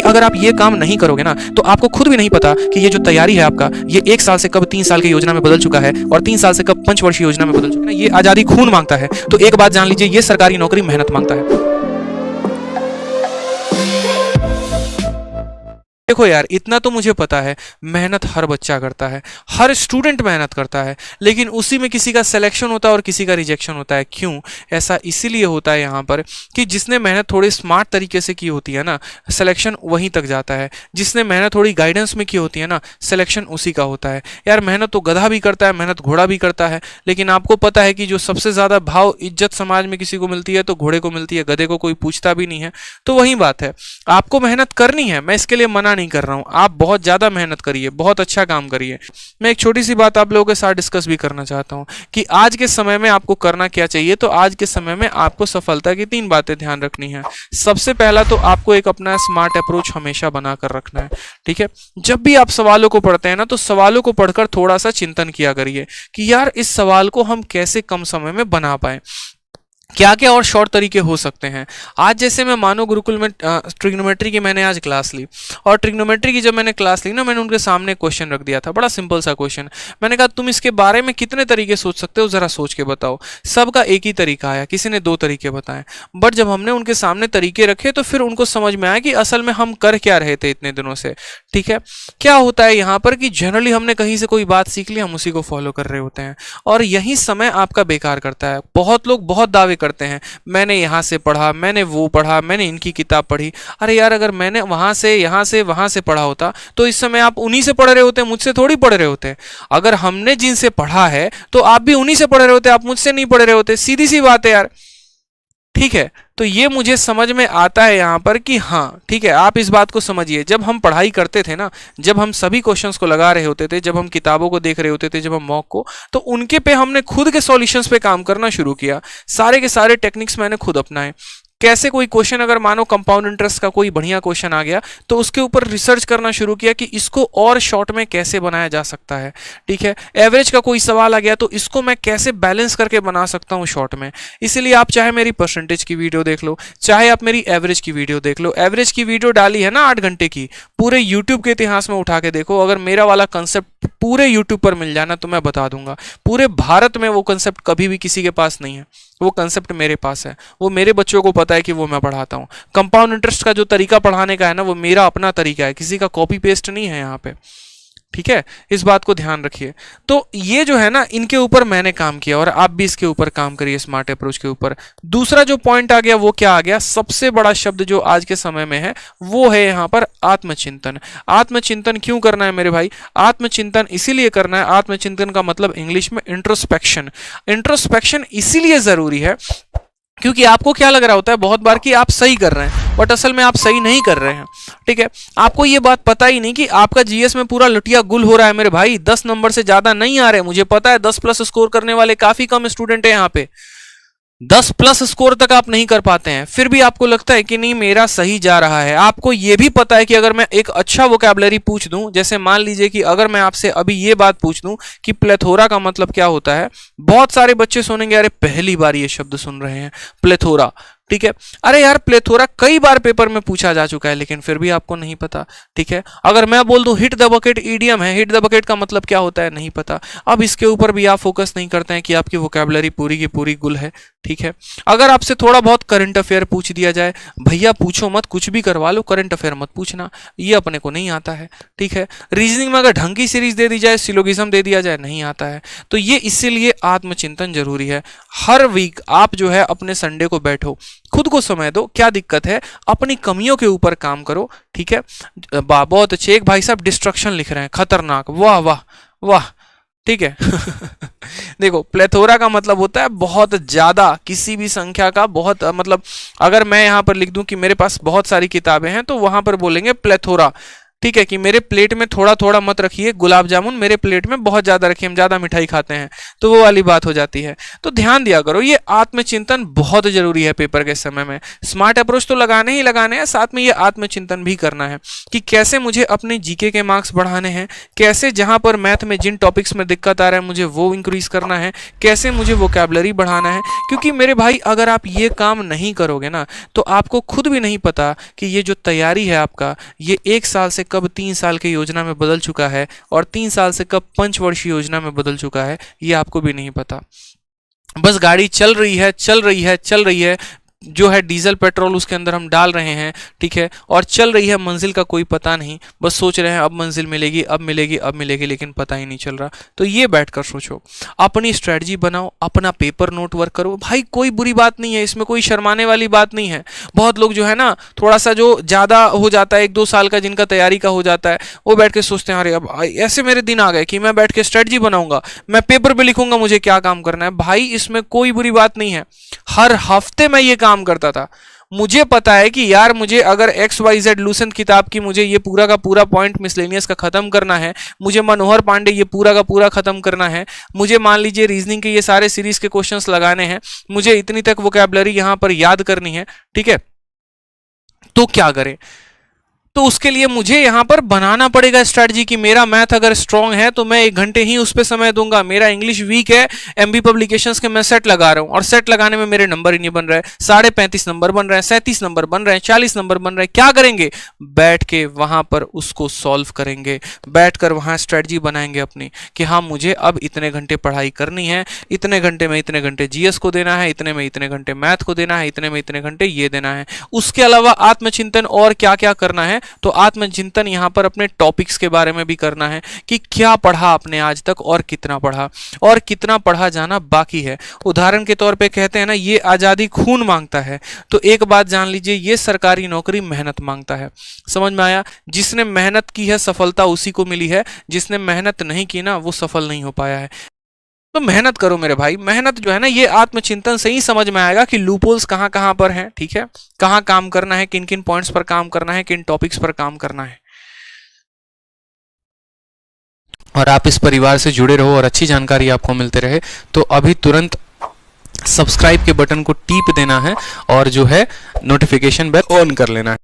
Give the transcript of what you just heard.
अगर आप ये काम नहीं करोगे ना तो आपको खुद भी नहीं पता कि ये जो तैयारी है आपका, ये 1 साल से कब 3 साल की योजना में बदल चुका है और 3 साल से कब पंचवर्षीय योजना में बदल चुका है। ये आजादी खून मांगता है। तो एक बात जान लीजिए, ये सरकारी नौकरी मेहनत मांगता है। देखो यार, इतना तो मुझे पता है, मेहनत हर बच्चा करता है, हर स्टूडेंट मेहनत करता है, लेकिन उसी में किसी का सिलेक्शन होता है और किसी का रिजेक्शन होता है। क्यों? ऐसा इसीलिए होता है यहाँ पर कि जिसने मेहनत थोड़ी स्मार्ट तरीके से की होती है ना, सिलेक्शन वहीं तक जाता है। जिसने मेहनत थोड़ी गाइडेंस में की होती है ना, सिलेक्शन उसी का होता है। यार मेहनत तो गधा भी करता है, मेहनत घोड़ा भी करता है, लेकिन आपको पता है कि जो सबसे ज़्यादा भाव इज्जत समाज में किसी को मिलती है तो घोड़े को मिलती है, गधे को कोई पूछता भी नहीं है। तो वही बात है, आपको मेहनत करनी है, मैं इसके लिए मना नहीं कर रहा हूं। आप बहुत ज्यादा मेहनत करिए, बहुत अच्छा काम करिए। मैं एक छोटी सी बात आप लोगों के साथ डिस्कस भी करना चाहता हूं कि आज के समय में आपको करना क्या चाहिए। तो आज के समय में आपको सफलता की 3 बातें ध्यान रखनी है। सबसे पहला तो आपको एक अपना स्मार्ट अप्रोच हमेशा बनाकर रखना है, ठीक है। जब भी आप सवालों को पढ़ते हैं ना, तो सवालों को पढ़कर थोड़ा सा चिंतन किया करिए कि यार इस सवाल को हम कैसे कम समय में बना पाए, क्या क्या और शॉर्ट तरीके हो सकते हैं। आज जैसे मैं मानो गुरुकुल में ट्रिग्नोमेट्री की मैंने आज क्लास ली, और ट्रिग्नोमेट्री की जब मैंने क्लास ली ना, मैंने उनके सामने क्वेश्चन रख दिया था, बड़ा सिंपल सा क्वेश्चन। मैंने कहा तुम इसके बारे में कितने तरीके सोच सकते हो, जरा सोच के बताओ। सबका एक ही तरीका आया, किसी ने 2 तरीके बताए। बट जब हमने उनके सामने तरीके रखे तो फिर उनको समझ में आया कि असल में हम कर क्या रहे थे इतने दिनों से, ठीक है। क्या होता है यहाँ पर कि जनरली हमने कहीं से कोई बात सीख ली, हम उसी को फॉलो कर रहे होते हैं, और यही समय आपका बेकार करता है। बहुत लोग बहुत दावे करते हैं, मैंने यहां से पढ़ा, मैंने वो पढ़ा, मैंने इनकी किताब पढ़ी। अरे यार, अगर मैंने वहां से, यहां से, वहां से पढ़ा होता तो इस समय आप उन्हीं से पढ़ रहे होते, मुझसे थोड़ी पढ़ रहे होते। अगर हमने जिनसे पढ़ा है तो आप भी उन्हीं से पढ़ रहे होते, आप मुझसे नहीं पढ़ रहे होते। सीधी सी बात है यार, ठीक है। तो ये मुझे समझ में आता है यहाँ पर कि हाँ ठीक है, आप इस बात को समझिए। जब हम पढ़ाई करते थे ना, जब हम सभी क्वेश्चंस को लगा रहे होते थे, जब हम किताबों को देख रहे होते थे, जब हम मॉक को, तो उनके पे हमने खुद के सॉल्यूशंस पे काम करना शुरू किया। सारे के सारे टेक्निक्स मैंने खुद अपनाए। कैसे कोई क्वेश्चन, अगर मानो कंपाउंड इंटरेस्ट का कोई बढ़िया क्वेश्चन आ गया, तो उसके ऊपर रिसर्च करना शुरू किया कि इसको और शॉर्ट में कैसे बनाया जा सकता है, ठीक है। एवरेज का कोई सवाल आ गया तो इसको मैं कैसे बैलेंस करके बना सकता हूँ शॉर्ट में। इसीलिए आप चाहे मेरी परसेंटेज की वीडियो देख लो, चाहे आप मेरी एवरेज की वीडियो देख लो। एवरेज की वीडियो डाली है ना 8 घंटे की, पूरे यूट्यूब के इतिहास में उठा के देखो। अगर मेरा वाला कंसेप्ट पूरे यूट्यूब पर मिल जाना तो मैं बता दूंगा, पूरे भारत में वो कंसेप्ट कभी भी किसी के पास नहीं है। वो कंसेप्ट मेरे पास है, वो मेरे बच्चों को पता है कि वो मैं पढ़ाता हूँ। कंपाउंड इंटरेस्ट का जो तरीका पढ़ाने का है ना, वो मेरा अपना तरीका है, किसी का कॉपी पेस्ट नहीं है यहाँ पे, ठीक है। इस बात को ध्यान रखिए। तो ये जो है ना, इनके ऊपर मैंने काम किया और आप भी इसके ऊपर काम करिए, स्मार्ट अप्रोच के ऊपर। दूसरा जो पॉइंट आ गया वो क्या आ गया, सबसे बड़ा शब्द जो आज के समय में है वो है यहाँ पर आत्मचिंतन। आत्मचिंतन क्यों करना है मेरे भाई? आत्मचिंतन इसीलिए करना है, आत्मचिंतन का मतलब इंग्लिश में इंट्रोस्पेक्शन। इंट्रोस्पेक्शन इसीलिए जरूरी है क्योंकि आपको क्या लग रहा होता है बहुत बार कि आप सही कर रहे हैं, बट असल में आप सही नहीं कर रहे हैं, ठीक है। आपको ये बात पता ही नहीं कि आपका जीएस में पूरा लुटिया गुल हो रहा है मेरे भाई। 10 नंबर से ज्यादा नहीं आ रहे, मुझे पता है। 10+ स्कोर करने वाले काफी कम स्टूडेंट है यहाँ पे। 10+ स्कोर तक आप नहीं कर पाते हैं, फिर भी आपको लगता है कि नहीं मेरा सही जा रहा है। आपको यह भी पता है कि अगर मैं एक अच्छा वोकैबुलरी पूछ दूं, जैसे मान लीजिए कि अगर मैं आपसे अभी ये बात पूछ दूं कि प्लेथोरा का मतलब क्या होता है, बहुत सारे बच्चे सुनेंगे अरे पहली बार ये शब्द सुन रहे हैं प्लेथोरा, ठीक है। अरे यार प्लेथोरा कई बार पेपर में पूछा जा चुका है, लेकिन फिर भी आपको नहीं पता, ठीक है। अगर मैं बोल दूं हिट द बकेट ईडियम है, हिट द बकेट का मतलब क्या होता है नहीं पता। अब इसके ऊपर भी आप फोकस नहीं करते हैं कि आपकी वोकैबुलरी पूरी की पूरी गुल है, ठीक है। अगर आपसे थोड़ा बहुत करंट अफेयर पूछ दिया जाए, भैया पूछो मत, कुछ भी करवा लो, करंट अफेयर मत पूछना, ये अपने को नहीं आता है, ठीक है। रीजनिंग में अगर ढंग की सीरीज दे दी जाए, सिलोगिज्म दे दिया जाए, नहीं आता है। तो ये इसीलिए आत्मचिंतन जरूरी है। हर वीक आप जो है अपने संडे को बैठो, खुद को समय दो, क्या दिक्कत है, अपनी कमियों के ऊपर काम करो, ठीक है। बहुत अच्छे, एक भाई साहब डिस्ट्रक्शन लिख रहे हैं, खतरनाक, वाह वाह वाह, ठीक है। देखो प्लेथोरा का मतलब होता है बहुत ज्यादा, किसी भी संख्या का बहुत, मतलब अगर मैं यहां पर लिख दूं कि मेरे पास बहुत सारी किताबें हैं तो वहां पर बोलेंगे प्लेथोरा, ठीक है, कि मेरे प्लेट में थोड़ा थोड़ा मत रखिए गुलाब जामुन, मेरे प्लेट में बहुत ज्यादा रखिए, हम ज्यादा मिठाई खाते हैं, तो वो वाली बात हो जाती है। तो ध्यान दिया करो, ये आत्मचिंतन बहुत जरूरी है पेपर के समय में। स्मार्ट अप्रोच तो लगाने ही लगाने हैं, साथ में ये आत्मचिंतन भी करना है कि कैसे मुझे अपने जीके के मार्क्स बढ़ाने हैं, कैसे जहां पर मैथ में जिन टॉपिक्स में दिक्कत आ रहा है मुझे वो इंक्रीज करना है, कैसे मुझे वोकैबुलरी बढ़ाना है। क्योंकि मेरे भाई अगर आप ये काम नहीं करोगे ना तो आपको खुद भी नहीं पता कि ये जो तैयारी है आपका, ये 1 साल से कब 3 साल की योजना में बदल चुका है और 3 साल से कब पंचवर्षीय योजना में बदल चुका है, ये आपको भी नहीं पता। बस गाड़ी चल रही है चल रही है चल रही है, जो है डीजल पेट्रोल उसके अंदर हम डाल रहे हैं, ठीक है, और चल रही है, मंजिल का कोई पता नहीं, बस सोच रहे हैं अब मंजिल मिलेगी अब मिलेगी अब मिलेगी, लेकिन पता ही नहीं चल रहा। तो ये बैठकर सोचो, अपनी स्ट्रेटजी बनाओ, अपना पेपर नोट वर्क करो। भाई कोई बुरी बात नहीं है इसमें, कोई शर्माने वाली बात नहीं है। बहुत लोग जो है ना थोड़ा सा जो ज़्यादा हो जाता है 1-2 साल का जिनका तैयारी का हो जाता है, वो बैठ के सोचते हैं अरे अब ऐसे मेरे दिन आ गए कि मैं बैठ के स्ट्रेटजी बनाऊंगा, मैं पेपर पे लिखूंगा मुझे क्या काम करना है। भाई इसमें कोई बुरी बात नहीं है, हर हफ्ते मैं ये काम करता था। मुझे पता है कि यार मुझे अगर XYZ लूसेंट किताब की मुझे ये पूरा का पूरा पॉइंट मिसलेनियस का खत्म करना है, मुझे मनोहर पांडे ये पूरा का पूरा खत्म करना है, मुझे मान लीजिए रीजनिंग के ये सारे सीरीज के क्वेश्चंस लगाने हैं, मुझे इतनी तक वोकैबुलरी यहां पर याद करनी है, ठीक है, तो क्या करें? तो उसके लिए मुझे यहां पर बनाना पड़ेगा स्ट्रैटेजी कि मेरा मैथ अगर स्ट्रांग है तो मैं 1 घंटे ही उस पर समय दूंगा। मेरा इंग्लिश वीक है, MB पब्लिकेशंस के मैं सेट लगा रहा हूं और सेट लगाने में मेरे नंबर ही नहीं बन रहे, 35.5 नंबर बन रहे हैं, 37 नंबर बन रहे हैं, 40 नंबर बन रहे हैं। क्या करेंगे? बैठ के वहां पर उसको सॉल्व करेंगे, बैठकर वहां स्ट्रैटेजी बनाएंगे अपनी कि हाँ मुझे अब इतने घंटे पढ़ाई करनी है, इतने घंटे में इतने घंटे GS को देना है, इतने में इतने घंटे मैथ को देना है, इतने में इतने घंटे ये देना है। उसके अलावा आत्मचिंतन और क्या क्या करना है, तो आत्मचिंतन यहां पर अपने टॉपिक्स के बारे में भी करना है कि क्या पढ़ा आपने आज तक और कितना पढ़ा और कितना पढ़ा जाना बाकी है। उदाहरण के तौर पे कहते हैं ना ये आजादी खून मांगता है, तो एक बात जान लीजिए ये सरकारी नौकरी मेहनत मांगता है। समझ में आया? जिसने मेहनत की है सफलता उसी को मिली है, जिसने मेहनत नहीं की ना वो सफल नहीं हो पाया है। तो मेहनत करो मेरे भाई, मेहनत जो है ना ये आत्मचिंतन से ही समझ में आएगा कि लूपहोल्स कहाँ कहाँ पर हैं, ठीक है, कहाँ काम करना है, किन किन पॉइंट्स पर काम करना है, किन टॉपिक्स पर काम करना है। और आप इस परिवार से जुड़े रहो और अच्छी जानकारी आपको मिलते रहे, तो अभी तुरंत सब्सक्राइब के बटन को टीप देना है और जो है नोटिफिकेशन बेल ऑन कर लेना है।